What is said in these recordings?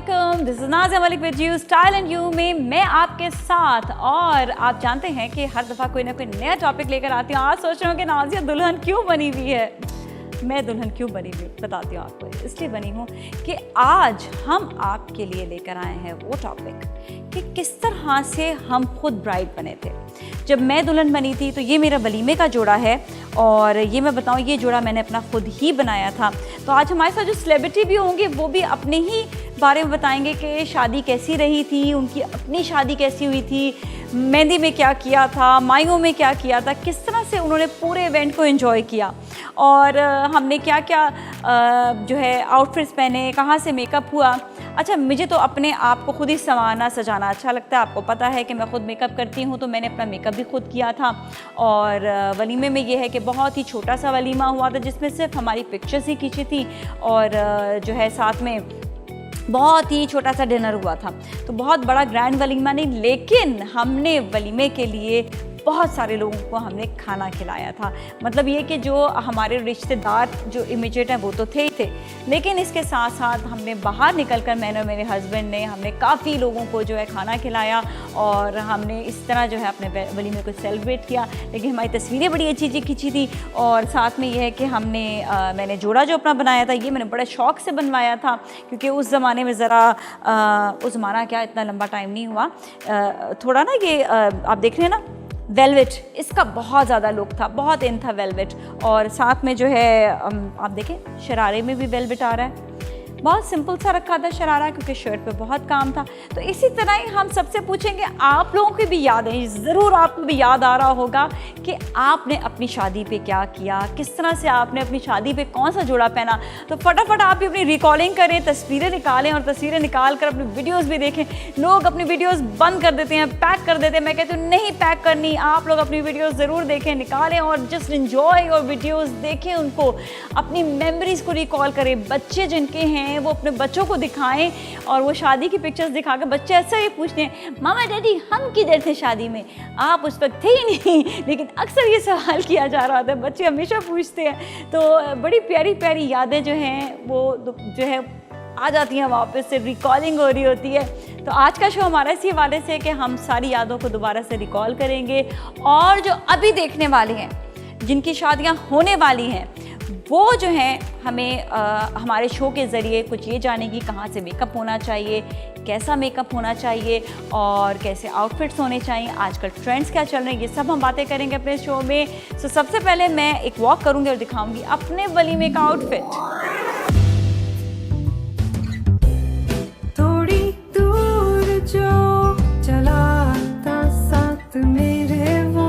अस्सलामुअलैकुम, this is Nazia Malik with you style and you में मैं आपके साथ। और आप जानते हैं कि हर दफ़ा कोई ना कोई नया टॉपिक लेकर आती हूँ। आज सोच रहा हूँ कि नाज़िया दुल्हन क्यों बनी हुई है। मैं दुल्हन क्यों बनी हुई बताती हूँ आपको। इसलिए बनी हूँ कि आज हम आपके लिए लेकर आए हैं वो टॉपिक कि किस तरह से हम खुद ब्राइड बने थे। जब मैं दुल्हन बनी थी तो ये मेरा वलीमे का जोड़ा है और ये मैं बताऊँ ये जोड़ा मैंने अपना खुद ही बनाया था। तो आज हमारे साथ जो सेलिब्रिटी भी होंगे वो भी अपने ही बारे में बताएंगे कि शादी कैसी रही थी, उनकी अपनी शादी कैसी हुई थी, मेहंदी में क्या किया था, माइयों में क्या किया था, किस तरह से उन्होंने पूरे इवेंट को एंजॉय किया और हमने क्या क्या जो है आउटफिट्स पहने, कहाँ से मेकअप हुआ। अच्छा, मुझे तो अपने आप को खुद ही संवारना सजाना अच्छा लगता है। आपको पता है कि मैं खुद मेकअप करती हूँ, तो मैंने अपना मेकअप भी खुद किया था। और वलीमे में ये है कि बहुत ही छोटा सा वलीमा हुआ था जिसमें सिर्फ हमारी पिक्चर्स ही खींची थी और जो है साथ में बहुत ही छोटा सा डिनर हुआ था। तो बहुत बड़ा ग्रैंड वलीमा नहीं, लेकिन हमने वलीमे के लिए बहुत सारे लोगों को हमने खाना खिलाया था। मतलब ये कि जो हमारे रिश्तेदार जो इमीडिएट हैं वो तो थे ही थे, लेकिन इसके साथ साथ हमने बाहर निकलकर मैंने और मेरे हस्बैंड ने हमने काफ़ी लोगों को जो है खाना खिलाया और हमने इस तरह जो है अपने वलीमे को सेलिब्रेट किया। लेकिन हमारी तस्वीरें बड़ी अच्छी अच्छी खींची थी और साथ में ये है कि हमने मैंने जोड़ा जो अपना बनाया था ये मैंने बड़े शौक़ से बनवाया था, क्योंकि उस ज़माने में ज़रा उस ज़माना क्या इतना लंबा टाइम नहीं हुआ, थोड़ा ना ये आप देख रहे हैं ना वेलवेट, इसका बहुत ज़्यादा लुक था, बहुत इन था वेलवेट। और साथ में जो है आप देखें शरारे में भी वेलवेट आ रहा है। बहुत सिंपल सा रखा था शरारा क्योंकि शर्ट पे बहुत काम था। तो इसी तरह ही हम सबसे पूछेंगे, आप लोगों की भी याद है, ज़रूर आपको भी याद आ रहा होगा कि आपने अपनी शादी पे क्या किया, किस तरह से आपने अपनी शादी पे कौन सा जोड़ा पहना। तो फटाफट आप भी अपनी रिकॉर्डिंग करें, तस्वीरें निकालें और तस्वीरें निकाल कर अपनी वीडियोज़ भी देखें। लोग अपनी वीडियोज़ बंद कर देते हैं, पैक कर देते हैं। मैं कहती हूँ नहीं पैक करनी, आप लोग अपनी वीडियोज़ ज़रूर देखें, निकालें और जस्ट इन्जॉय और वीडियोज़ देखें, उनको अपनी मेमोरीज़ को रिकॉल करें। बच्चे जिनके हैं वो अपने बच्चों को दिखाएं और वो शादी की पिक्चर्स दिखा कर बच्चे ऐसा ही पूछते हैं, मामा डैडी हम किधर थे शादी में, आप उस वक्त थे ही नहीं। लेकिन अक्सर ये सवाल किया जा रहा था, बच्चे हमेशा पूछते हैं। तो बड़ी प्यारी प्यारी यादें जो हैं वो जो है आ जाती हैं, वापस से रिकॉलिंग हो रही होती है। तो आज का शो हमारा इसी हवाले से कि हम सारी यादों को दोबारा से रिकॉल करेंगे और जो अभी देखने वाले हैं, जिनकी शादियां होने वाली हैं, वो जो हैं हमें हमारे शो के ज़रिए कुछ ये जानेगी कहाँ से मेकअप होना चाहिए, कैसा मेकअप होना चाहिए और कैसे आउटफिट्स होने चाहिए, आजकल ट्रेंड्स क्या चल रहे हैं, ये सब हम बातें करेंगे अपने शो में। सो सबसे पहले मैं एक वॉक करूँगी और दिखाऊँगी अपने वलीमे का आउटफिट। थोड़ी दूर जो चला था साथ मेरे वो,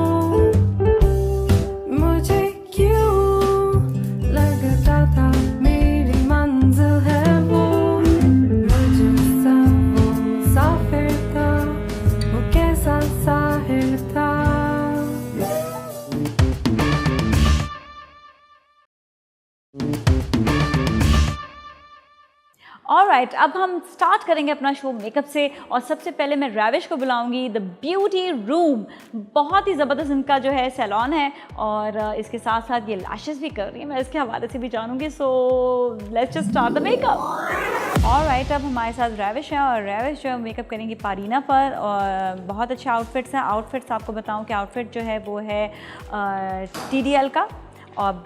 मुझे क्यों लगता था मेरी मंजिल है वो। मुझसे वो साफिर था, वो कैसा साहिर था। ऑलराइट, अब हम स्टार्ट करेंगे अपना शो मेकअप से और सबसे पहले मैं राविश को बुलाऊंगी। द ब्यूटी रूम बहुत ही ज़बरदस्त इनका जो है सैलून है और इसके साथ साथ ये लैशेस भी कर रही है, मैं इसके हवाले से भी जानूंगी। So let's just start the makeup. Alright, अब हमारे साथ राविश हैं और राविश जो है मेकअप करेंगी पारीना पर और बहुत अच्छे आउटफिट्स हैं। आउटफिट्स आपको बताऊँ कि आउटफिट जो है वो है TDL का। अब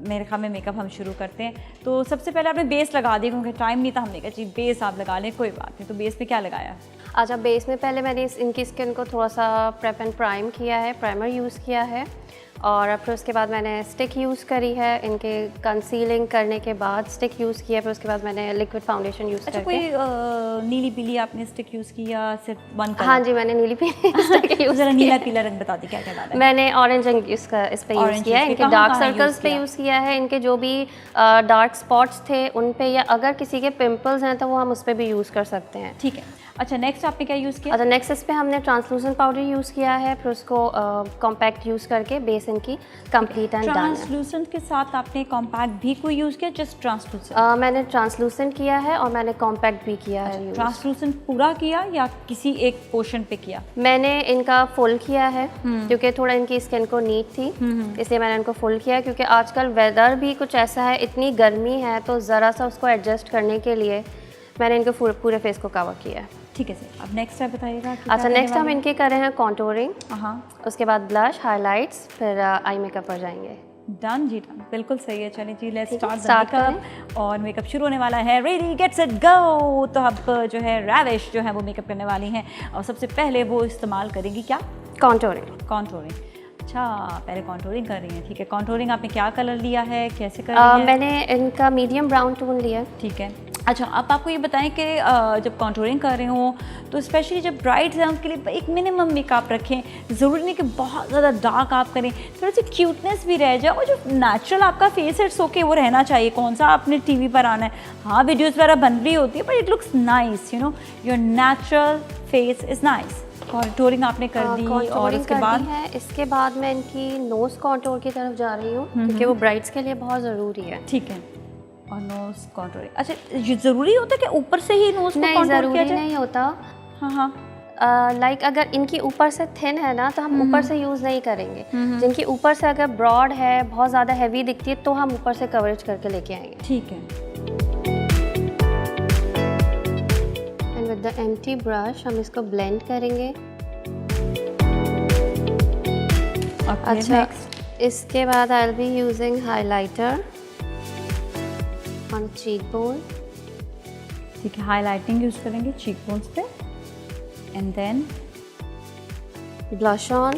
मेरे ख्याल में मेकअप हम शुरू करते हैं। तो सबसे पहले आपने बेस लगा दी, क्योंकि टाइम नहीं था, हमने कहा जी बेस आप लगा लें, कोई बात नहीं। तो बेस पे क्या लगाया? अच्छा, बेस में पहले मैंने इनकी स्किन को थोड़ा सा प्रेप एंड प्राइम किया है, प्राइमर यूज़ किया है और फिर उसके बाद मैंने स्टिक यूज़ करी है। इनके कंसीलिंग करने के बाद स्टिक यूज़ किया, फिर उसके बाद मैंने लिक्विड फाउंडेशन यूज़ अच्छा, करके। कोई नीली पीली आपने स्टिक यूज़ किया सिर्फ वन कलर? हाँ जी, मैंने नीली पीली स्टिक यूज़ ज़रा नीला पीला रंग बता दी क्या क्या डाला है? मैंने ऑरेंज रंग इस पे यूज़ किया है। इनके डार्क सर्कल्स पे यूज़ किया है, इनके जो भी डार्क स्पॉट्स थे उन पे, या अगर किसी के पिंपल्स हैं तो वो हम उस पर भी यूज़ कर सकते हैं। ठीक है। अच्छा, नेक्स्ट आपने क्या यूज़ किया? अच्छा, नेक्स्ट इस पे हमने ट्रांसलूसेंट पाउडर यूज़ किया है, फिर उसको कॉम्पैक्ट यूज़ करके बेस इनकी कंप्लीट एंड डन है। ट्रांसलूसेंट के साथ आपने कॉम्पैक्ट भी कोई यूज़ किया, जस्ट ट्रांसलूसेंट? मैंने ट्रांसलूसेंट किया है और मैंने कॉम्पैक्ट भी किया है यूज़। ट्रांसलूसेंट पूरा किया या किसी एक पोर्शन पे किया? मैंने इनका फुल किया है क्योंकि थोड़ा इनकी स्किन को नीट थी, इसलिए मैंने इनको फुल किया। क्योंकि आजकल वेदर भी कुछ ऐसा है, इतनी गर्मी है, तो ज़रा सा उसको एडजस्ट करने के लिए मैंने इनको पूरे फेस को कवर किया है। ठीक है सर, अब नेक्स्ट स्टेप बताइएगा कि क्या अच्छा, करने नेक्स्ट हम वाले हैं? इनके कर रहे हैं कॉन्टोरिंग, हाँ, उसके बाद ब्लश, हाइलाइट्स, फिर आई मेकअप पर जाएंगे। डन जी, डन, बिल्कुल सही है। चलिए जी, लेट्स ठीक है, स्टार्ट द start मेकअप। और मेकअप शुरू होने वाला है। Ready get set go. तो अब जो है रैविश जो है वो मेकअप करने वाली हैं और सबसे पहले वो इस्तेमाल करेंगी क्या? कॉन्टोरिंग। कॉन्टोरिंग। अच्छा, पहले कॉन्टोरिंग कर रही हैं, ठीक है। कॉन्टोरिंग आपने क्या कलर लिया है, कैसे कर रही हैं? मैंने इनका मीडियम ब्राउन टोन लिया है। ठीक है। अच्छा, अब आपको ये बताएं कि जब कॉन्टोरिंग कर रहे हो तो स्पेशली जब ब्राइड्स हैं उनके लिए एक मिनिमम मेकअप रखें। ज़रूरी नहीं कि बहुत ज़्यादा डार्क आप करें, थोड़ी सी क्यूटनेस भी रह जाए और जो नेचुरल आपका फेस है सो के वो रहना चाहिए। कौन सा आपने टीवी पर आना है, हाँ वीडियोज़ वगैरह बन रही होती है but it looks nice, you know, your natural face is nice. Contouring आपने कर दी और उसके बाद है, इसके बाद मैं इनकी नोज़ कॉन्टोर की तरफ जा रही हूँ क्योंकि वो ब्राइड्स के लिए बहुत ज़रूरी है। ठीक है। और नोज कॉन्टोरिंग, अच्छा ये ज़रूरी होता है कि ऊपर से ही नोज को नहीं, कॉन्टोर किया ज़रूरी जाए? नहीं होता। हाँ हाँ, लाइक अगर इनकी ऊपर से थिन है ना तो हम ऊपर से यूज़ नहीं करेंगे। जिनकी ऊपर से अगर ब्रॉड है, बहुत ज़्यादा हैवी दिखती है तो हम ऊपर से कवरेज करके लेके आएंगे। ठीक है। And with the empty brush हम इसको ब्लेंड करेंगे। अच्छा, इसके बाद I will be using highlighter on cheek bone. ठीक है, हाईलाइटिंग यूज़ करेंगे चीक बोन्स पे एंड देन ब्लश ऑन।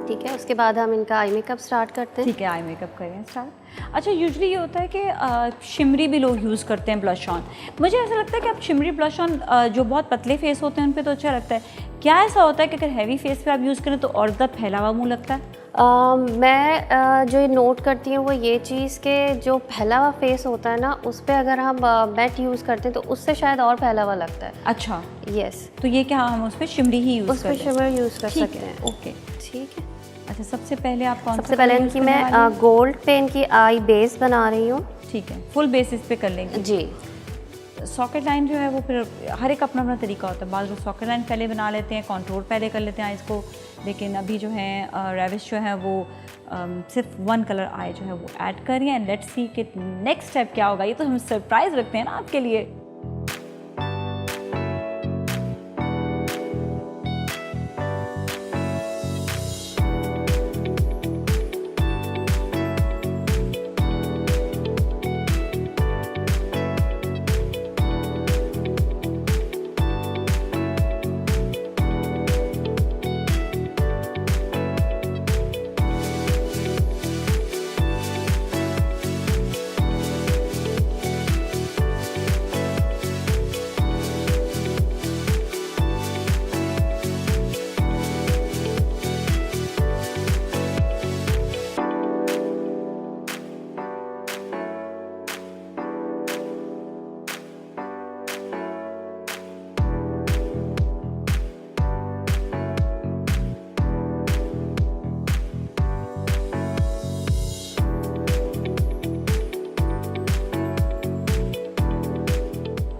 ठीक है, उसके बाद हम इनका आई मेकअप स्टार्ट करते हैं। ठीक है, आई मेकअप करें स्टार्ट। अच्छा, यूजुअली ये होता है कि शिमरी भी लोग यूज़ करते हैं ब्लश ऑन। मुझे ऐसा लगता है कि अब शिमरी ब्लश ऑन जो बहुत पतले फेस होते हैं उन पे तो अच्छा लगता है। क्या ऐसा होता है कि अगर हैवी फेस पे आप यूज़ करें तो और ज़्यादा फैला हुआ मुँह लगता है? मैं जो नोट करती हूँ वो ये चीज़ के जो फैला हुआ फेस होता है ना उस पर अगर हम मैट यूज़ करते हैं तो उससे शायद और फैला हुआ लगता है। अच्छा, यस, तो ये क्या हम उस पर शिमरी ही यूज़ उस पर करते हैं? शिमर यूज़ कर ठीक सकते है, हैं। ओके। ठीक है, अच्छा, सबसे पहले आप कौन सा सबसे पहले colour use इनकी करने वाली हैं? मैं गोल्ड पे इनकी आई बेस बना रही हूँ। ठीक है, फुल बेसिस पे कर लेंगे जी। सॉकेट लाइन जो है वो फिर हर एक अपना अपना तरीका होता है। बाद लोग सॉकेट लाइन पहले बना लेते हैं, कॉन्टूर पहले कर लेते हैं आइज़ को, लेकिन अभी जो है रैविश जो है वो सिर्फ वन कलर आई जो है वो ऐड कर रही है। एंड लेट्स सी कि नेक्स्ट स्टेप क्या होगा। ये तो हम सरप्राइज़ रखते हैं ना आपके लिए।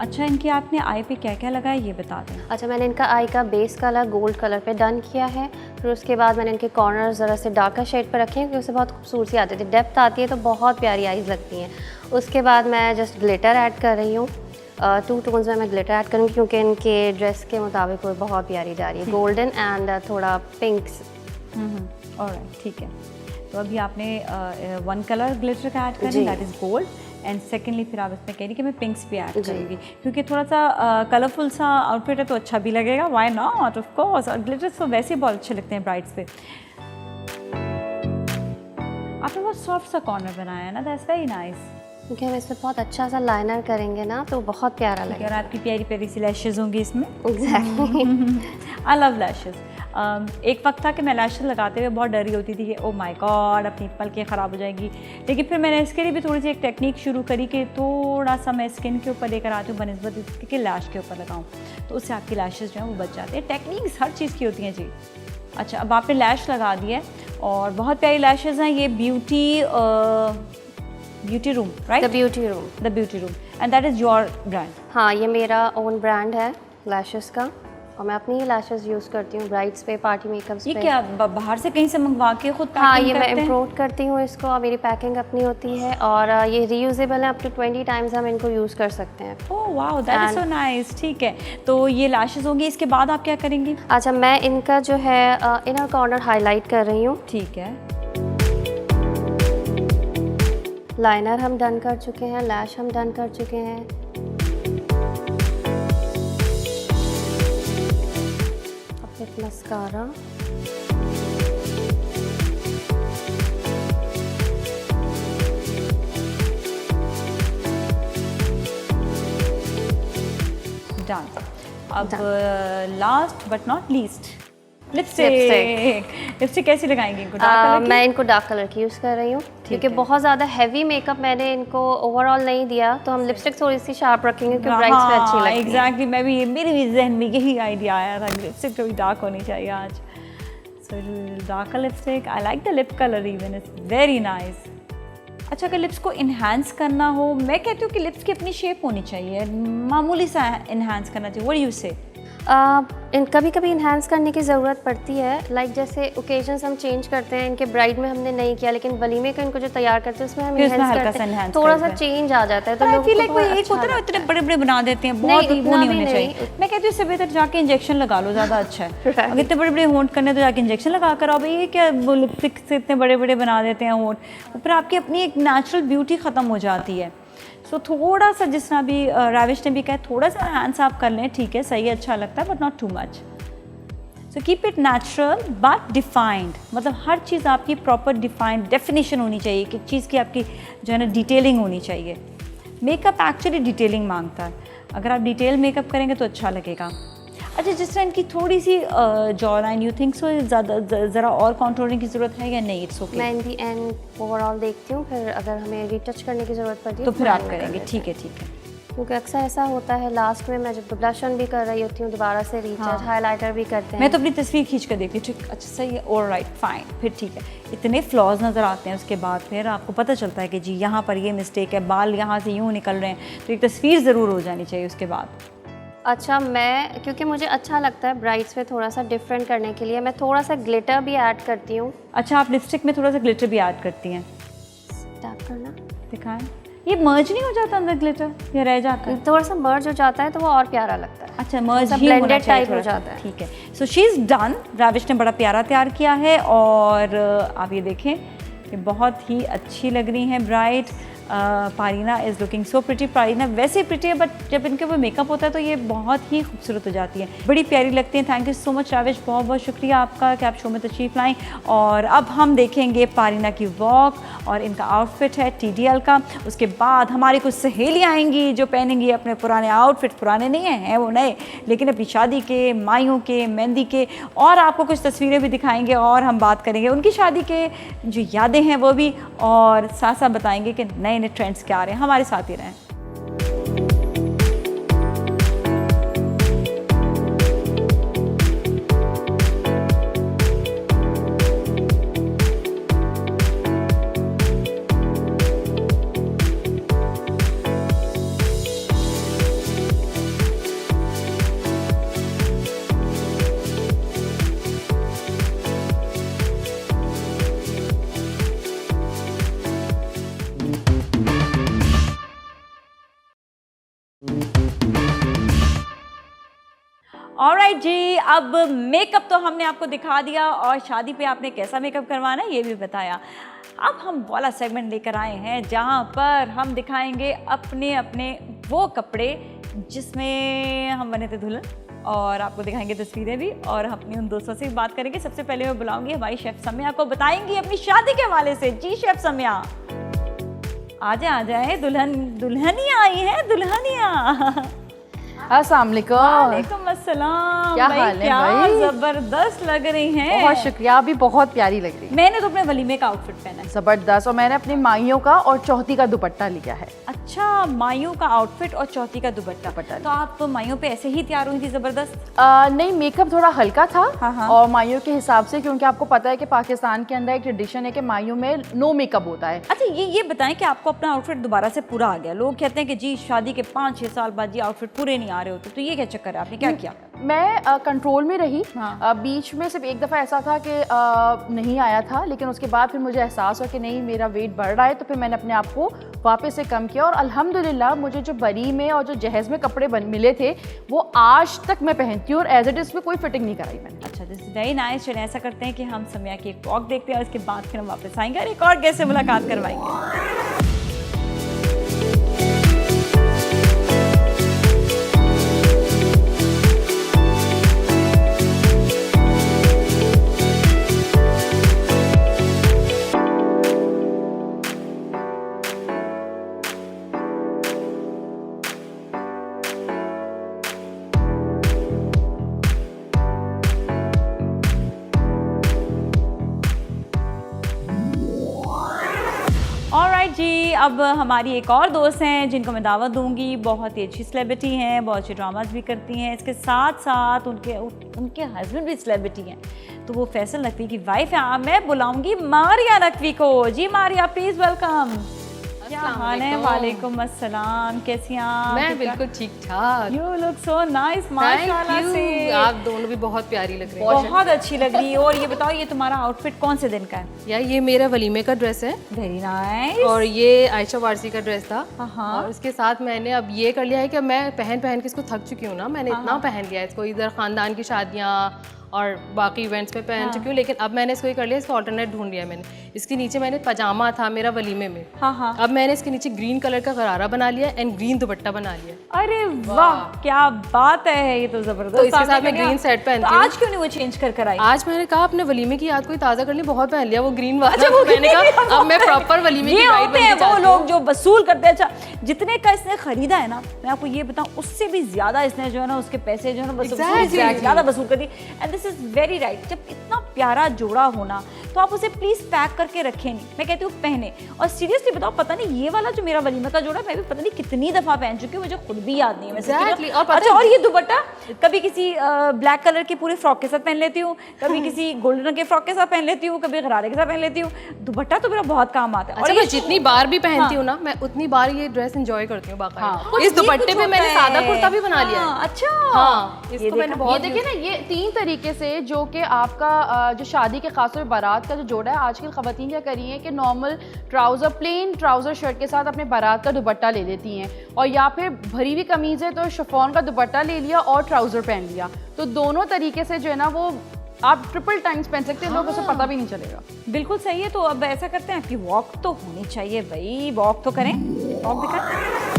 अच्छा, इनकी आपने आई पे क्या क्या लगाया ये बता दें। अच्छा, मैंने इनका आई का बेस कलर गोल्ड कलर पे डन किया है। फिर उसके बाद मैंने इनके कॉर्नर ज़रा से डार्कर शेड पर रखे हैं क्योंकि उससे बहुत खूबसूरती आती थी, डेप्थ आती है तो बहुत प्यारी आईज़ लगती हैं। उसके बाद मैं जस्ट ग्लिटर ऐड कर रही हूँ। 2 टोन्स में मैं ग्लिटर ऐड करूँगी क्योंकि इनके ड्रेस के मुताबिक वो बहुत प्यारी जा रही है, गोल्डन एंड थोड़ा पिंक्स। ऑलराइट, ठीक है। तो अभी आपने 1 कलर ग्लिटर का ऐड करना है, that is gold. And secondly फिर आप इसमें कह रही कि मैं पिंक्स भी ऐड करूँगी क्योंकि थोड़ा सा कलरफुल सा आउटफिट है तो अच्छा भी लगेगा। Why not, of course. और ग्लिटर्स तो वैसे ही बहुत अच्छे लगते हैं ब्राइड्स पे। आपने बहुत सॉफ्ट सा कॉर्नर बनाया है ना, दैट्स वेरी नाइस। क्योंकि हम इसमें बहुत अच्छा सा लाइनर करेंगे ना तो बहुत प्यारा लगेगा। और आपकी प्यारी प्यारी सी लैशेज़ होंगी इसमें। एग्जैक्टली। I love lashes. एक वक्त था कि मैं लैशेज़ लगाते हुए बहुत डरी होती थी कि ओ माय गॉड अपनी पलकें ख़राब हो जाएंगी, लेकिन फिर मैंने इसके लिए भी थोड़ी सी एक टेक्निक शुरू करी कि थोड़ा सा मैं स्किन के ऊपर लेकर आती हूँ बनस्बत इसके कि लैश के ऊपर लगाऊँ, तो उससे आपकी लैशेज़ जो हैं वो बच जाते हैं। टेक्निक्स हर चीज़ की होती हैं जी। अच्छा, अब आपने लैश लगा दी है और बहुत प्यारी लैशेज़ हैं। ये beauty room, right? The beauty room. The beauty room, and that is your brand? हाँ, ये मेरा ओन ब्रांड है लैशेस का। और मैं अपनी ही लैशेस यूज़ करती हूँ ब्राइड्स पे, पार्टी मेकअप्स ये पे। क्या बाहर से कहीं से मंगवा के खुद हाँ, पैकिंग ये मैं करते हैं? इम्पोर्ट करती हूँ इसको, और मेरी पैकिंग अपनी होती है, और ये रीयूजेबल है, अप टू 20 टाइम्स हम इनको यूज़ कर सकते हैं। Oh wow, that is so nice. ठीक है, तो ये लैशेस होंगी, इसके बाद आप क्या करेंगी? अच्छा, मैं इनका जो है इनर कॉर्नर हाईलाइट कर रही हूँ। ठीक है, लाइनर हम डन कर चुके हैं, लैश हम डन कर चुके हैं। अब फिर मस्कारा। डन। अब last but not least, lipstick. Lipstick कैसी लगाएंगी इनको? डार्क कलर की? मैं इनको डार्क कलर की यूज़ कर रही हूँ, क्योंकि बहुत ज़्यादा हैवी मेकअप मैंने इनको ओवरऑल नहीं दिया, तो हम लिपस्टिक थोड़ी सी शार्प रखेंगे क्योंकि ब्राइड्स पे अच्छी लगती है। एग्जैक्टली, मेरे भी जहन में यही आइडिया आया था, लिपस्टिक थोड़ी डार्क होनी चाहिए आज। So dark lipstick, I like the lip colour even, it's very nice. अच्छा, अगर लिप्स को इन्हांस करना हो, मैं कहती हूँ कि लिप्स की अपनी शेप होनी चाहिए, मामूली सा इन्हांस करना चाहिए। व्हाट डू यू से? कभी कभी इन्हांस करने की ज़रूरत पड़ती है, लाइक जैसे ओकेजन्स हम चेंज करते हैं, इनके ब्राइड में हमने नहीं किया, लेकिन वलीमे को इनको जो तैयार करते हैं उसमें हम इन्हांस करते हैं, थोड़ा सा चेंज आ जाता है, तो लोगों को थोड़ा एक होता है ना, इतने बड़े बड़े बना देते हैं, बहुत वो नहीं होने चाहिए। मैं कहती हूँ इससे बेहतर जाके इंजेक्शन लगा लो, ज़्यादा अच्छा है। अगर इतने बड़े बड़े होंठ करने तो जाके इंजेक्शन लगा कर आओ। भाई ये क्या लिपस्टिक से इतने बड़े बड़े बना देते हैं होंठ, ऊपर आपकी अपनी एक नेचुरल ब्यूटी ख़त्म हो जाती है। सो थोड़ा सा, जिस तरह भी राविश ने भी कहा, थोड़ा सा हैंड्स आप कर लें, ठीक है, सही है, अच्छा लगता है, but not too much. So keep it natural but defined, मतलब हर चीज़ आपकी प्रॉपर डिफाइंड डेफिनेशन होनी चाहिए, कि चीज़ की आपकी जो है ना डिटेलिंग होनी चाहिए। मेकअप एक्चुअली डिटेलिंग मांगता है, अगर आप डिटेल मेकअप करेंगे तो अच्छा लगेगा। अच्छा, जिस तरह इनकी थोड़ी सी jawline, you think so ज़्यादा ज़रा और कॉन्ट्रोलिंग की ज़रूरत है या नहीं? इट्स ओके, मैं इन दी एंड ओवरऑल देखती हूँ, फिर अगर हमें रिटच करने की ज़रूरत पड़ती है तो फिर आप करेंगे। ठीक है, ठीक है। क्योंकि अक्सर ऐसा होता है लास्ट में मैं जब ब्लश ऑन भी कर रही होती हूँ, दोबारा से रिटच हाईलाइटर भी करते हैं। मैं तो अपनी तस्वीर खींच कर देखती हूँ, ठीक, अच्छा सही है, ऑल राइट फाइन, फिर ठीक है। इतने फ्लॉज नज़र आते हैं, उसके बाद फिर आपको पता चलता है कि जी यहाँ पर ये मिस्टेक है, बाल यहाँ से यूँ निकल रहे हैं, तो एक तस्वीर ज़रूर हो जानी चाहिए उसके बाद। अच्छा, मैं क्योंकि मुझे अच्छा लगता है ब्राइड्स पे थोड़ा सा डिफरेंट करने के लिए, मैं थोड़ा सा ग्लिटर भी ऐड करती हूँ। अच्छा, आप लिपस्टिक में थोड़ा सा ग्लिटर भी ऐड करती हैं? टैप करना, दिखाएं। ये मर्ज नहीं हो जाता अंदर ग्लिटर, या रह जाता है? थोड़ा सा मर्ज हो जाता है तो वो और प्यारा लगता है। अच्छा, मर्ज ही blended होना चाहिए type हो थोड़ा सा। जाता है। ठीक है, so she is done. Rubbish ने बड़ा प्यारा तैयार किया है, और आप ये देखें, ये बहुत ही अच्छी लग रही हैं bride. Pareena is looking so pretty. Pareena वैसे प्रिटी है, बट जब इनके ऊपर मेकअप होता है तो ये बहुत ही खूबसूरत हो जाती है, बड़ी प्यारी लगती हैं। Thank you so much rubbish, बहुत बहुत शुक्रिया आपका कि आप शो में तशरीफ़ लाएँ। और अब हम देखेंगे पारीना की वॉक, और इनका आउटफिट है TDL का। उसके बाद हमारी कुछ सहेलियाँ आएंगी जो पहनेंगी अपने पुराने आउटफिट, पुराने नहीं हैं वो नए, लेकिन अपनी शादी के, माइयों के, मेहंदी के, और आपको कुछ तस्वीरें भी दिखाएंगे, और हम बात करेंगे उनकी शादी के जो यादें हैं वो भी, और साथ साथ बताएंगे कि नए नए ट्रेंड्स क्या आ रहे हैं। हमारे साथ ही रहें। ऑलराइट जी, अब मेकअप तो हमने आपको दिखा दिया, और शादी पे आपने कैसा मेकअप करवाना है ये भी बताया। अब हम वाला सेगमेंट लेकर आए हैं जहाँ पर हम दिखाएंगे अपने अपने वो कपड़े जिसमें हम बने थे दुल्हन, और आपको दिखाएंगे तस्वीरें भी, और अपनी उन दोस्तों से भी बात करेंगे। सबसे पहले मैं बुलाऊंगी हमारी शेफ सम्या को, बताएंगी अपनी शादी के हवाले से। जी शेफ सम्या, आ जाए, दुल्हनिया आई है, दुल्हनिया। अस्सलाम वालेकुम। वालेकुम अस्सलाम। क्या हाल है भाई? जबरदस्त लग रही हैं। बहुत शुक्रिया, आप भी बहुत प्यारी लग रही है। मैंने तो अपने वलीमे का आउटफिट पहना है, जबरदस्त। और मैंने अपनी माइयों का और चौथी का दुपट्टा लिया है। अच्छा, माइयों का आउटफिट और चौथी का दुपट्टा। तो आप माइयों पे ऐसे ही तैयार हुई थी जबरदस्त? नहीं, मेकअप थोड़ा हल्का था। हाँ। और माइयों के हिसाब से, क्योंकि आपको पता है कि पाकिस्तान के अंदर एक ट्रेडिशन है कि माइयों में नो मेकअप होता है। अच्छा, ये बताएं कि आपको अपना आउटफिट दोबारा से पूरा आ गया? लोग कहते हैं कि जी शादी के 5-6 साल बाद जी आउटफिट पूरे नहीं आ रहे होते, तो ये क्या चक्कर है, आपने क्या किया? मैं कंट्रोल में रही। हाँ। बीच में सिर्फ एक दफ़ा ऐसा था कि नहीं आया था, लेकिन उसके बाद फिर मुझे एहसास हुआ कि नहीं मेरा वेट बढ़ रहा है, तो फिर मैंने अपने आप को वापस से कम किया और अल्हम्दुलिल्लाह मुझे जो बरी में और जो जहेज़ में कपड़े मिले थे वो आज तक मैं पहनती हूँ और एज इट इज़ में कोई फिटिंग नहीं कराई मैंने। अच्छा, दिस इज वेरी नाइस। चलिए ऐसा करते हैं कि हम समया की एक वॉक देखते हैं और उसके बाद फिर हम वापस आएंगे और एक और गेस्ट से मुलाकात करवाएंगे। ऑलराइट जी, अब हमारी एक और दोस्त हैं जिनको मैं दावत दूंगी। बहुत ही अच्छी सेलिब्रिटी हैं, बहुत अच्छे ड्रामाज भी करती हैं, इसके साथ साथ उनके हस्बैंड भी सेलिब्रिटी हैं, तो वो फैसल नकवी की वाइफ है। मैं बुलाऊंगी मारिया नकवी को। जी मारिया, प्लीज़ वेलकम। क्या हाल है? वालेकुम अस्सलाम, कैसी हैं आप? मैं बिल्कुल ठीक ठाक। यू लुक सो नाइस माशाल्लाह से। आप दोनों भी बहुत प्यारी लग रही हैं। बहुत अच्छी लग रही है। और ये बताओ, ये तुम्हारा आउटफिट कौन से दिन का है? यार ये मेरा वलीमे का ड्रेस है वेरी नाइस। और ये आयशा वारसी का ड्रेस था। हाँ। और उसके साथ मैंने अब ये कर लिया है कि मैं पहन के इसको थक चुकी हूँ ना, मैंने इतना पहन लिया है इसको, इधर खानदान की शादियाँ और बाकी इवेंट्स में पहन चुकी हूँ, लेकिन अब मैंने इसको ये कर लिया, इसको ऑल्टरनेट ढूंढ लिया मैंने। इसके नीचे मैंने पजामा था मेरा वलीमे में, हाँ। अब मैंने इसके नीचे ग्रीन कलर का गरारा बना लिया एंड ग्रीन दुपट्टा बना लिया। अरे वाह, क्या बात है, ये तो जबरदस्त। तो इसके साथ आपने मैं कर ग्रीन लिया। सेट पहनती तो हूँ। आज क्यों नहीं वो चेंज कर आई? आज मैंने कहा अपने वलीमे की याद कोई ताज़ा कर ली, बहुत पहन लिया वो ग्रीन वाला। अच्छा, मैंने कहा अब मैं प्रॉपर वलीमे की ये ब्राइड होते बनके हैं वो जाती लोग हूँ। जो वसूल करते हैं। अच्छा, जितने का इसने खरीदा है ना, मैं आपको ये बताऊं, उससे भी ज्यादा इसने जो है ना उसके पैसे जो है ना Exactly. ज्यादा वसूल कर दी। And this is very right. जब इतना प्यारा जोड़ा होना, तो आप उसे प्लीज पैक करके रखें नहीं, मैं कहती हूँ पहने। और सीरियसली बताओ, पता नहीं ये वाला जो मेरा वलीमे का जोड़ा, मैं भी पता नहीं कितनी दफा पहन चुकी हूँ, मुझे खुद भी याद नहीं है। Exactly. और अच्छा, और ये दुपट्टा कभी किसी ब्लैक कलर की पूरे फ्रॉक के साथ पहन लेती हूँ, कभी किसी गोल्डन रंग के फ्रॉक के साथ पहन लेती हूँ, कभी गरारे के साथ पहन लेती हूँ। दुपट्टा तो मेरा बहुत काम आता है। अच्छा, मैं जितनी बार भी पहनती हूँ ना, मैं उतनी बार ये ड्रेस एंजॉय करती हूँ बाकायदा। इस दुपट्टे पे मैंने सादा कुर्ता भी बना लिया है। अच्छा, हाँ, इसको मैंने ये बहुत देखिए ना, ये 3 तरीके से जो कि आपका जो शादी के खासतौर पर बारात का जो जोड़ा है, आजकल ख़वातीन क्या करी हैं कि normal trouser, plane trouser shirt के साथ अपने बारात का दुपट्टा ले लेती हैं, और या फिर भरी हुई कमीज़ है तो शिफॉन का दुपट्टा ले लिया और ट्राउज़र पहन लिया। तो दोनों तरीके से जो है ना वो आप ट्रिपल टाइम्स पहन सकते हैं, लोगों को पता भी नहीं चलेगा। बिल्कुल सही है। तो अब ऐसा करते हैं, आपकी वॉक तो होनी चाहिए भाई, वॉक तो करें। वॉक दिखा।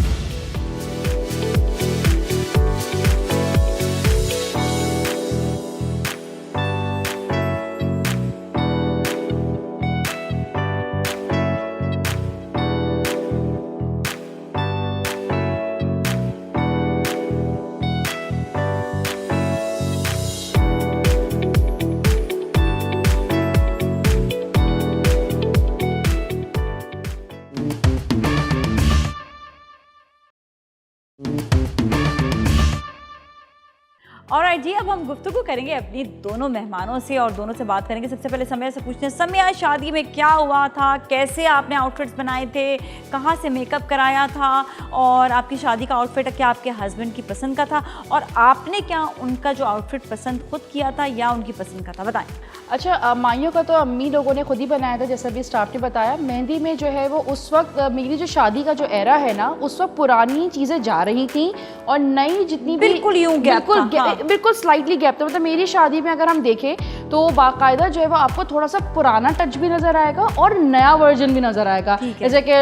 ऑलराइट जी, अब हम गुफ्तगू करेंगे अपनी दोनों मेहमानों से और दोनों से बात करेंगे। सबसे पहले समय से पूछते हैं, समय शादी में क्या हुआ था, कैसे आपने आउटफिट्स बनाए थे, कहाँ से मेकअप कराया था, और आपकी शादी का आउटफिट क्या आपके हस्बैंड की पसंद का था, और आपने क्या उनका जो आउटफिट पसंद खुद किया था या उनकी पसंद का था, बताएं। अच्छा, माइयों का तो अम्मी लोगों ने खुद ही बनाया था, जैसे अभी स्टाफ ने बताया। मेहंदी में जो है वो उस वक्त मेरी जो शादी का जो एरा है ना, उस वक्त पुरानी चीज़ें जा रही थी और नई जितनी भी बिल्कुल यूं गैप था, हाँ। बिल्कुल स्लाइटली गैप था। मतलब मेरी शादी में अगर हम देखें तो बाकायदा जो है वो आपको थोड़ा सा पुराना टच भी नज़र आएगा और नया वर्जन भी नज़र आएगा। जैसे कि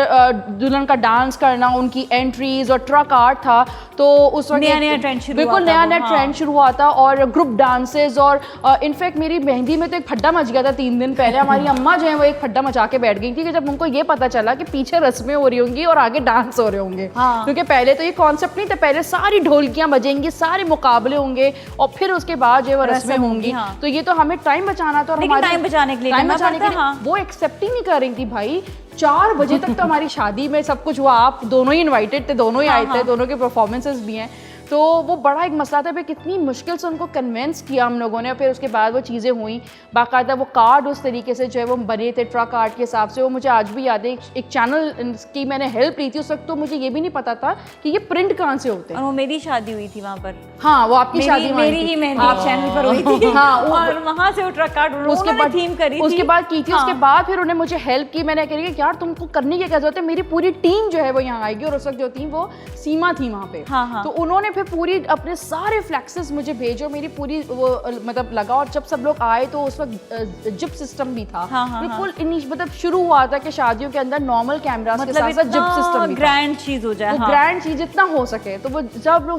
दुल्हन का डांस करना, उनकी एंट्रीज और ट्रक आर्ट था, तो उस वक्त नया ट्रेंड शुरू बिल्कुल नया ट्रेंड शुरू हुआ था, और ग्रुप डांसेस। और इनफैक्ट मेरी मेहंदी में तो एक फड्डा मच गया था 3 दिन पहले। हमारी अम्मा जो है वो एक फड्डा मचा के बैठ गई थी कि जब उनको ये पता चला कि पीछे रस्में हो रही होंगी और आगे डांस हो रहे होंगे। हाँ। क्योंकि पहले तो ये कॉन्सेप्ट नहीं था, पहले सारी ढोलकियां बजेंगी, सारे मुकाबले होंगे और फिर उसके बाद जो है वो रस्में होंगी। हाँ। तो ये तो हमें टाइम बचाना था, और लेकिन टाइम बचाने के लिए टाइम करना बचाने के पड़ता, लिए हाँ। वो एक्सेप्ट ही नहीं कर रही थी भाई। 4 बजे तक तो हमारी शादी में सब कुछ हुआ, आप दोनों ही इनवाइटेड थे, दोनों ही आए थे, दोनों के परफॉर्मेंसेस भी हैं। तो वो बड़ा एक मसला था, फिर कितनी मुश्किल से उनको कन्विंस किया हम लोगों ने, फिर उसके बाद वो चीज़ें हुई। बाकायदा वो कार्ड उस तरीके से जो है वो बने थे ट्रक कार्ड के हिसाब से, वो मुझे आज भी याद है। एक चैनल की मैंने हेल्प ली थी उस वक्त, तो मुझे ये भी नहीं पता था कि ये प्रिंट कहाँ से होते हैं। और वो मेरी शादी हुई थी वहाँ पर, हाँ वो आपकी शादी मेरी ही मेहंदी चैनल पर हुई थी। हाँ, और वहाँ से वो ट्रक कार्ड उसके बाद थीम करी थी, उसके बाद की थी। उसके बाद फिर उन्होंने मुझे हेल्प की। मैंने कही कि यार तुमको करने की क्या जरूरत है, मेरी पूरी टीम जो है वो यहाँ आएगी। और उस वक्त जो थी वो सीमा थी वहाँ पे। हाँ। तो उन्होंने फिर पूरी अपने सारे फ्लैक्सेस मुझे भेजो, मेरी पूरी वो मतलब लगा। और जब सब लोग आए तो उस वक्त जिप सिस्टम भी था। बिल्कुल मतलब शुरू हुआ था कि शादियों के अंदर नॉर्मल कैमरास के साथ साथ जिप सिस्टम भी ग्रैंड चीज हो जाए, ग्रैंड चीज जितना हो सके। तो वो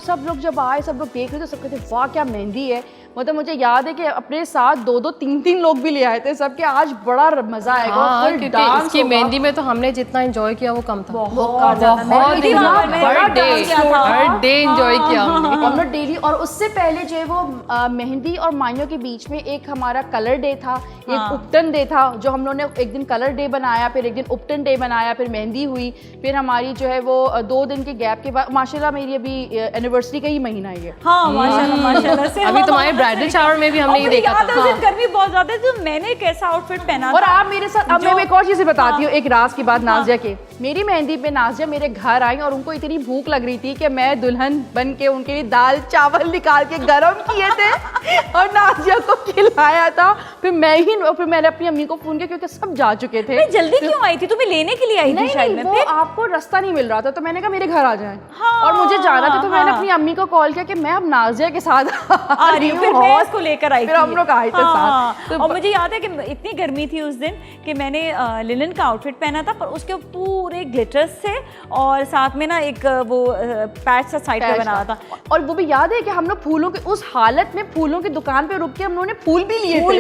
सब लोग जब आए, सब लोग देख रहे थे, सब कहते वाह क्या मेहंदी है। मतलब मुझे याद है कि अपने साथ 2-2, 3-3 लोग भी ले आए थे सबके। आज बड़ा मजा आएगा। हाँ, क्योंकि इसकी मेहंदी में तो हमने जितना एंजॉय किया वो कम था। बहुत हर डे एंजॉय किया हमने डेली। और उससे पहले जो है वो मेहंदी और माइयों के बीच में एक हमारा कलर डे था, एक उपटन डे था, जो हम लोगों ने एक दिन कलर डे बनाया, फिर एक दिन उपटन डे बनाया, फिर मेहंदी हुई, फिर हमारी जो है वो 2 दिन के गैप के बाद माशाल्लाह मेरी अभी एनिवर्सरी का ही महीना है ये। हाँ माशाल्लाह से। अभी तुम्हारे ब्राइडल शावर में भी हमने ये देखा था। उस दिन गर्मी बहुत ज्यादा है, तो मैंने कैसा आउटफिट पहना और था। आप मेरे साथ, अब मैं एक और चीज़ बताती हूँ, एक राज की बात नाजिया के। मेरी मेहंदी पे नाजिया मेरे घर आई और उनको इतनी भूख लग रही थी कि मैं दुल्हन बन के उनके लिए दाल चावल निकाल के गरम किए थे और नाजिया को खिलाया था। फिर मैंने अपनी अम्मी को फोन किया क्योंकि सब जा चुके थे। मैं जल्दी क्यों आई थी? तुम्हें लेने के लिए आई थी शायद? नहीं, वो आपको रास्ता नहीं मिल रहा था, तो मैंने कहा मेरे घर आ जाए। और मुझे जाना था, तो मैंने अपनी अम्मी को कॉल किया कि मैं अब नाजिया के साथ आ रही हूँ। फिर मैं इसको लेकर आई थी, फिर हम लोग आए थे साथ। और मुझे याद है कि इतनी गर्मी थी उस दिन कि मैंने लिनन का आउटफिट पहना था, पर उसके पूरे ग्लिटर्स थे और साथ में ना एक वो पैच सा साइड पे बना था। और वो भी याद है कि हम लोग फूलों के उस हालत में फूलों की दुकान पे रुक के हम लोगों ने फूल भी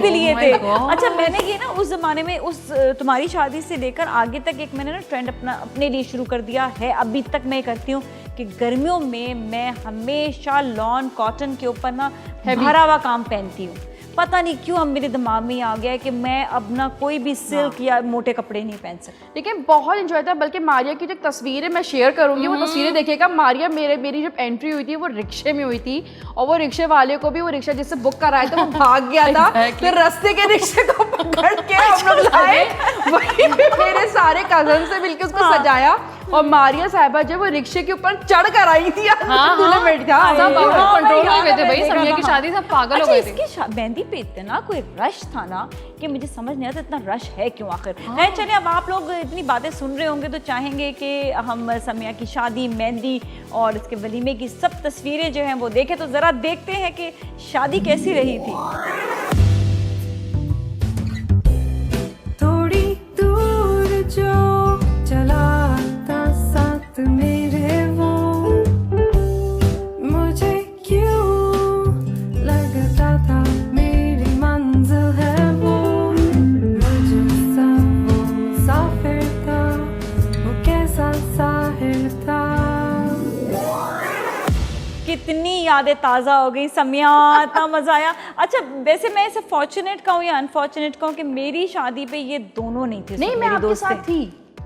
लिए थे। अच्छा, मैंने ये ना उस जमाने में उस तुम्हारी शादी से लेकर आगे तक एक मैंने ना ट्रेंड अपने लिए शुरू कर दिया है, अभी तक मैं करती हूँ कि गर्मियों में मैं हमेशा लॉन कॉटन के ऊपर ना भरा हुआ काम पहनती हूँ। पता नहीं क्यों अब मेरे दिमाग में आ गया है कि मैं अब ना कोई भी सिल्क या मोटे कपड़े नहीं पहन सकती। लेकिन बहुत इंजॉय था। बल्कि मारिया की जो तस्वीरें मैं शेयर करूंगी, वो तस्वीरें देखिएगा। मारिया मेरी जब एंट्री हुई थी वो रिक्शे में हुई थी, और वो रिक्शे वाले को भी वो रिक्शा जिससे बुक कराया था वो भाग गया था। फिर रास्ते के रिक्शे को पकड़ के हम लोग लाए, वहीं पे मेरे सारे कजन से मिलकर उसको सजाया। और मारिया साहिबा जो वो रिक्शे के ऊपर चढ़ कर आई थी, दूल्हे बैठ था, सब कंट्रोल हो गए थे भाई। समिया की शादी सब पागल हो गए थे। इसकी मेहंदी पे इतना कोई रश था ना कि मुझे समझ नहीं आता इतना रश है क्यों आखिर। है चलिए, अब आप लोग इतनी बातें सुन रहे होंगे तो चाहेंगे कि हम समिया की शादी, मेहंदी और इसके वलीमे की सब तस्वीरें जो हैं वो देखें। तो ज़रा देखते हैं कि शादी कैसी रही थी। थोड़ी दूर जो चला था साथ मेरे, वो मुझे क्यों लगता था मेरी मंजिल है वो। मुझसे वो साफिर था, वो कैसा साहिर था। कितनी यादें ताज़ा हो गई समिया, इतना मज़ा आया। अच्छा, वैसे मैं ऐसे फॉर्चुनेट कहूँ या अनफॉर्चुनेट कहूँ कि मेरी शादी पे ये दोनों नहीं थे। नहीं, मैं आपके साथ थी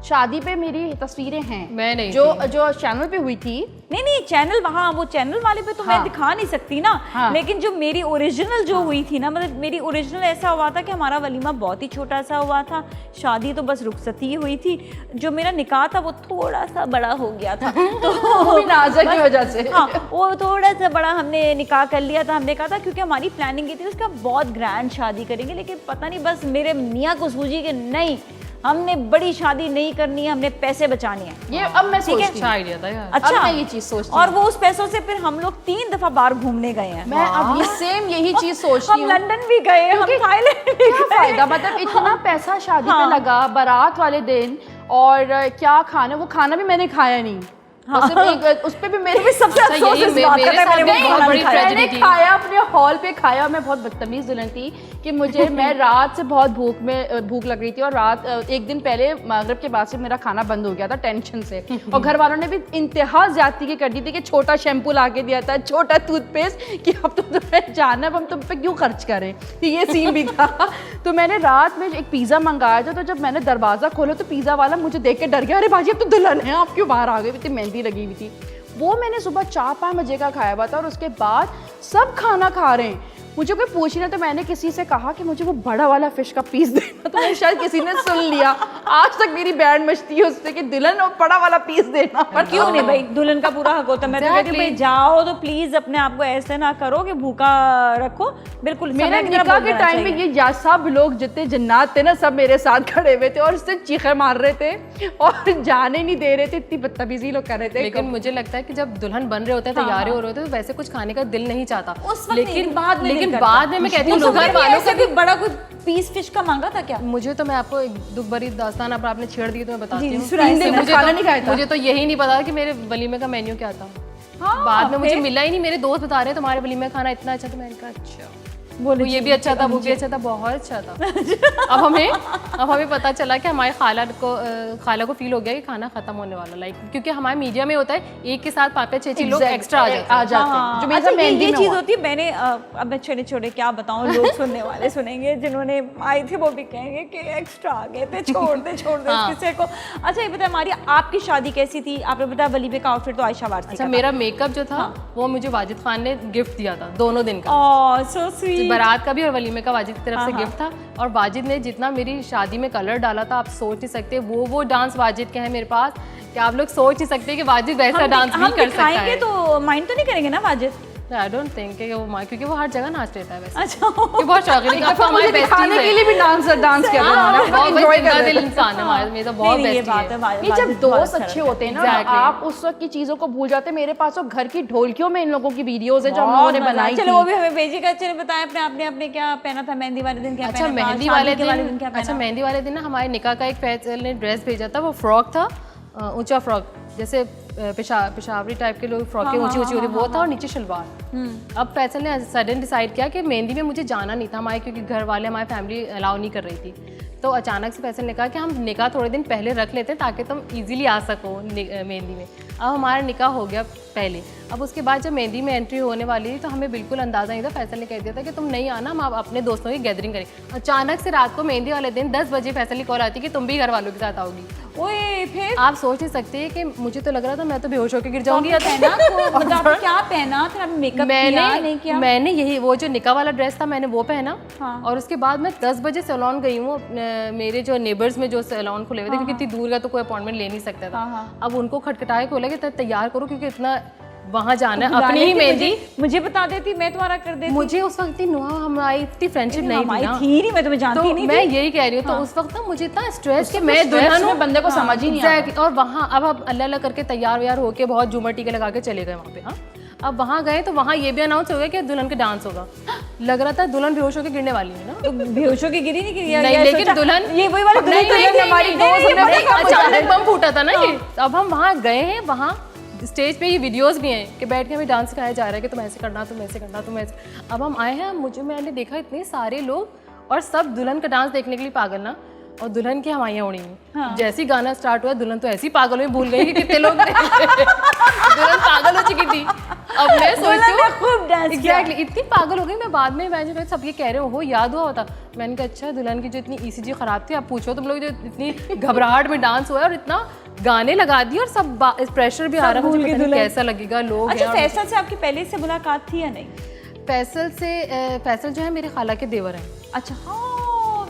शादी पे, मेरी तस्वीरें हैं। मैं नहीं जो चैनल पे हुई थी। नहीं चैनल, वहाँ वो चैनल वाले पे तो मैं दिखा नहीं सकती ना। लेकिन जो मेरी ओरिजिनल जो हुई थी ना, मतलब मेरी ओरिजिनल ऐसा हुआ था कि हमारा वलीमा बहुत ही छोटा सा हुआ था, शादी तो बस रुखसती ही हुई थी। जो मेरा निकाह था वो थोड़ा सा बड़ा हो गया था, तो नाज़िया की वजह से। हाँ, वो थोड़ा सा बड़ा हमने निकाह कर लिया था। हमने कहा था क्योंकि हमारी प्लानिंग ये थी उसका बहुत ग्रैंड शादी करेंगे, लेकिन पता नहीं बस मेरे मियाँ को सूझी कि नहीं, हमने बड़ी शादी नहीं करनी है, हमने पैसे बचाने हैं। ये अब मैं सोचती हूँ। अच्छा आइडिया था यार। अच्छा, अब मैं ये चीज सोचती हूँ। और वो उस पैसों से फिर हम लोग 3 दफा बाहर घूमने गए हैं। मैं अब ये सेम यही चीज सोचती हम हूँ। लंदन भी गए, हम थाईलैंड भी क्या गए। फायदा, मतलब इतना पैसा शादी पे लगा, बारात वाले दिन, और क्या खाना, वो खाना भी मैंने खाया नहीं। उस पे भी मेरे सबसे अफसोस इस बात का था, मैंने वो बहुत बड़ी खाना मैंने खाया अपने हॉल पे खाया। मैं बहुत बदतमीज दुल्हन थी कि मैं रात से बहुत भूख लग रही थी, और रात एक दिन पहले मगरिब के बाद से मेरा खाना बंद हो गया था टेंशन से। और घर वालों ने भी इंतहा ज्यादती की कर दी थी कि छोटा शैम्पू ला के दिया था, छोटा टूथपेस्ट, कि अब तुम्हें जाना, अब हम तुम पे क्यों खर्च करें। तो ये सीन भी था। तो मैंने रात में एक पिज़्ज़ा मंगाया था, तो जब मैंने दरवाज़ा खोला तो पिज़्ज़ा वाला मुझे देख के डर गया, अरे बाजी अब तो दुल्हन है, आप क्यों बाहर आ गए, इतनी मेहंदी लगी हुई थी। वो मैंने सुबह 4-5 बजे का खाया हुआ था और उसके बाद सब खाना खा रहे हैं। मुझे कोई पूछ ना, तो मैंने किसी से कहा कि मुझे वो बड़ा वाला फिश का पीस देना, तो मैं शायद किसी ने सुन लिया। आज तक मेरी बैंड मचती है उससे कि दुल्हन और बड़ा वाला पीस देना। पर क्यों नहीं भाई, दुल्हन का पूरा हक होता है। मैं तो कहती हूँ भाई जाओ तो प्लीज अपने आप को ऐसे ना करो कि भूखा रखो, बिल्कुल। मेरे निकाह के टाइम में ये सब लोग जितने जन्नात थे ना, सब मेरे साथ खड़े हुए थे और उससे चीखे मार रहे थे और जाने नहीं दे रहे थे, इतनी बदतमीजी लोग कर रहे थे। लेकिन मुझे लगता है कि जब दुल्हन बन रहे होते हैं, तैयार हो रहे होते हैं, तो वैसे कुछ खाने का दिल नहीं चाहता उस वक्त नहीं, लेकिन बाद में मैं कहती हूँ घर वालों से भी बड़ा कुछ पीस फिश का मांगा था क्या? मुझे तो, मैं आपको एक दुख भरी दास्तान अब आपने छेड़ दी तो मैं बताती हूँ। मुझे तो यही नहीं पता कि मेरे वलीमे का मेन्यू क्या था। बाद में मुझे मिला ही नहीं। मेरे दोस्त बता रहे तुम्हारे वलीमे खाना इतना अच्छा, तो मैंने कहा अच्छा, वो ये भी अच्छा था, वो भी अच्छा था, बहुत अच्छा था। अब हमें पता चला कि हमारे खाला को फील हो गया कि खाना खत्म होने वाला, लाइक क्योंकि हमारे मीडिया में होता है एक के साथ 5-6 लोग एक्स्ट्रा आ जाते हैं। जो अच्छा ये चीज होती है। मैंने अब मैं छोटे क्या बताऊं, लोग सुनने वाले सुनेंगे, जिन्होंने आए थे वो भी कहेंगे कि एक्स्ट्रा आ गए थे, छोड़ दे किसी को। अच्छा ये बताया मारिया, आपकी शादी कैसी थी? आपने बताया वलीमे का आउटफिट तो आयशा वारसी। अच्छा, मेरा मेकअप जो था वो मुझे वाजिद खान ने गिफ्ट दिया था, दोनों दिन का। So sweet. बारात का भी और वलीमे का वाजिद की तरफ से गिफ्ट था। और वाजिद ने जितना मेरी शादी में कलर डाला था, आप सोच नहीं सकते। वो डांस वाजिद के है मेरे पास कि आप लोग सोच नहीं सकते कि वाजिद वैसा डांस भी कर सकता है। तो माइंड तो नहीं करेंगे ना वाजिद? आई डोंट थिंक कि वो क्योंकि वो हर जगह नाच लेता है वैसे। अच्छा, ये बहुत शौकीन है। हमारे खाने के लिए भी डांस किया उन्होंने, बहुत एंजॉय कर दिल इंसान है हमारे, मेरा बहुत बेस्ट है। नहीं, जब दोस्त अच्छे होते हैं ना, आप उस वक्त की चीजों को भूल जाते हैं। मेरे पास तो घर की ढोलकियों में इन लोगों की वीडियोस है जो हम लोगों ने बनाई। चलो वो भी हमें भेजिएगा। चलिए बताएं आपने क्या पहना था मेहंदी वाले दिन? क्या अच्छा, मेहंदी वाले दिन क्या? अच्छा, मेहंदी वाले दिन ना हमारे निकाह का एक फैसल ने ड्रेस भेजा था। वो फ्रॉक था, ऊंचा फ्रॉक, जैसे पेशावरी टाइप के लोग फ्रॉकें ऊंची होती, वो था, और नीचे शलवार। अब फैसल ने सडन डिसाइड किया कि मेहंदी में मुझे जाना नहीं था हमारे, क्योंकि घर वाले हमारी फैमिली अलाउ नहीं कर रही थी। तो अचानक से फैसल ने कहा कि हम निकाह थोड़े दिन पहले रख लेते हैं ताकि तुम इजीली आ सको मेहंदी में। अब हमारा निकाह हो गया पहले। अब उसके बाद जब मेहंदी में एंट्री होने वाली थी तो हमें बिल्कुल अंदाज़ा नहीं था। फैसल ने कह दिया था कि तुम नहीं आना, हम अपने दोस्तों की गैदरिंग करें। अचानक से रात को मेहंदी वाले दिन 10 बजे फैसल की कॉल आती कि तुम भी घर वालों के साथ आओगी। ओए फिर आप सोच नहीं सकते कि मुझे तो लग रहा था मैं तो बेहोश होकर गिर जाऊंगी। क्या पहना था? मेकअप नहीं किया? मैंने यही वो जो निकाह वाला ड्रेस था मैंने वो पहना। और उसके बाद मैं 10 बजे सैलून गई हूँ। मेरे जो नेबर्स में जो सैलून खुले हुए थे, क्योंकि इतनी दूर का तो कोई अपॉइंटमेंट ले नहीं सकता था। अब उनको खटखटाया, बोला कि तैयार करो क्योंकि इतना वहाँ जाना है। अपनी ही मेहंदी मुझे बता देती, मैं तुम्हारा कर देती। मुझे उस वक्त हमारी इतनी फ्रेंडशिप नहीं थी, मैं तुम्हें जानती नहीं थी। मैं यही कह रही हूँ। तो उस वक्त ना मुझे इतना स्ट्रेस कि मैं दुल्हन हूँ, बंदे को समझ ही नहीं आता। और वहाँ अब अल्लाह अल्लाह करके तैयार व्यार होके बहुत झूमर टीके लगा के चले गए वहाँ पे। हाँ, अब वहाँ गए तो वहाँ ये भी अनाउंस हो गया कि दुल्हन के डांस होगा। लग रहा था दुल्हन बेहोश होकर गिरने वाली है ना। तो बेहोश होकर गिरी नहीं, लेकिन दुल्हन ये वही वाली दुल्हन हमारी दोस्त, अचानक बम फूटा था ना ये। अब हम वहाँ गए हैं, वहाँ स्टेज पे ये वीडियोस भी हैं कि बैठ के हमें डांस सिखाया जा रहा है कि तुम ऐसे करना, तुम ऐसे करना, तुम ऐसे। अब हम आए हैं, मैंने देखा इतने सारे लोग और सब दुल्हन का डांस देखने के लिए पागल ना, और दुल्हन की हवाइयाँ उड़ी हुई। जैसे ही गाना स्टार्ट हुआ, दुल्हन तो ऐसी पागल हुई, भूल गई कि कितने लोग दुल्हन पागल हो चुकी थी। अब मैं सोचती हूँ खूब डांस किया। एग्जैक्टली, इतनी पागल हो गई। मैं बाद में इमेजिन सब ये कह रहे हो याद हुआ होता। मैंने कहा अच्छा, दुल्हन की जो इतनी ECG खराब थी, आप पूछो तुम लोग, जो इतनी घबराहट में डांस हुआ और इतना गाने लगा दिए और सब प्रेशर भी आ रहा है, मुझे कैसा लगेगा लोग। अच्छा, फैसल से आपकी पहले से मुलाकात थी या नहीं? फैसल जो है मेरे खाला के देवर हैं। अच्छा,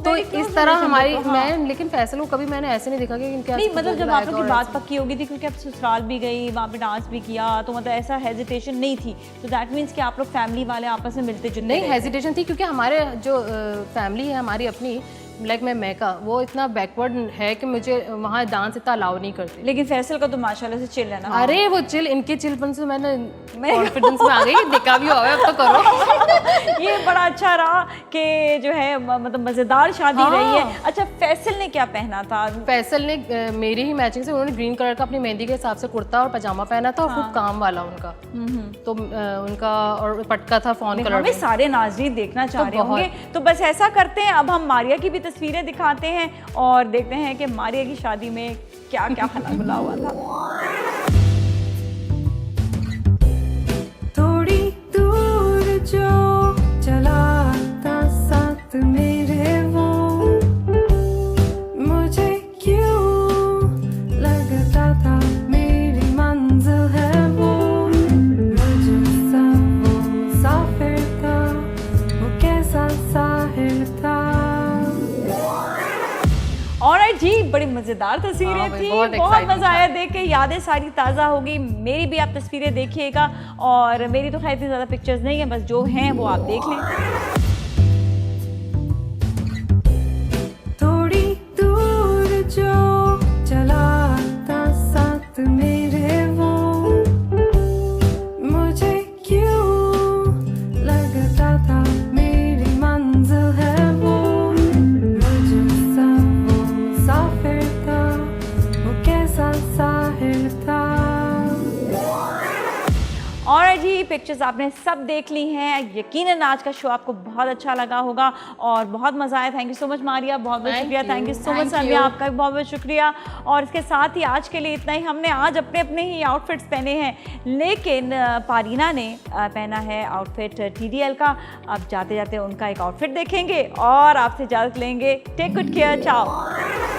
तो इस तरह हमारी मैं, लेकिन फैसल को कभी मैंने ऐसे नहीं देखा कि इनके नहीं, मतलब जब आप लोग की बात पक्की होगी थी, क्योंकि आप ससुराल भी गई, वहाँ पे डांस भी किया, तो मतलब ऐसा हेजिटेशन नहीं थी। तो दैट मीन्स कि आप लोग फैमिली वाले आपस में मिलते जुलते नहीं, हेजिटेशन थी क्योंकि हमारे जो फैमिली है हमारी अपनी, लाइक मैका, वो इतना बैकवर्ड है कि मुझे वहाँ डांस इतना अलाउ नहीं करते। लेकिन फैसल का तो माशाल्लाह से चिल है ना। अरे वो चिल, इनके चिलपन से मैं कॉन्फिडेंस में आ गई, देखा भी हुआ है, अब तो करो। ये बड़ा अच्छा रहा कि जो है मतलब मज़ेदार शादी रही है। अच्छा, फैसल ने क्या पहना था? फैसल ने मेरी ही मैचिंग से, उन्होंने ग्रीन कलर का अपनी मेहंदी के हिसाब से कुर्ता और पजामा पहना था, और खूब काम वाला उनका। तो उनका और पटका था फॉन कलर। हमें सारे नाज़रीन देखना चाह रहे होंगे, तो बस ऐसा करते हैं, अब हम मारिया की भी तस्वीरें दिखाते हैं और देखते हैं कि मारिया की शादी में क्या क्या खाना खुला हुआ था। थोड़ी दूर जो चला था साथ मेरे, वो मुझे क्यों लगता था मेरी मंजिल है वो। ऑलराइट जी, बड़ी मजेदार हाँ तस्वीरें भाई, थी, बहुत बहुत exciting मजा आया था। देख के, यादें सारी ताज़ा हो गई। मेरी भी आप तस्वीरें देखिएगा, और मेरी तो खैर इतनी ज़्यादा पिक्चर्स नहीं है, बस जो हैं वो आप देख लें। थोड़ी दूर जो चला था साथ मेरे वो, मुझे क्यों लगता था मेरी मंजिल है वो, मुझसे वो साफिर था, वो कैसा साहिर था। और जी, पिक्चर्स आपने सब देख ली हैं। यकीनन आज का शो आपको बहुत अच्छा लगा होगा और बहुत मज़ा आया। Thank you so much Maria, बहुत बहुत Thank शुक्रिया। you. Thank you so much Thank Samiya, you. आपका भी बहुत बहुत शुक्रिया। और इसके साथ ही आज के लिए इतना ही। हमने आज अपने अपने ही आउटफिट्स पहने हैं, लेकिन पारीना ने पहना है आउटफिट TDL का। अब जाते जाते उनका एक आउटफिट देखेंगे और आपसे इजाज़त लेंगे। टेक गुड केयर, चाओ।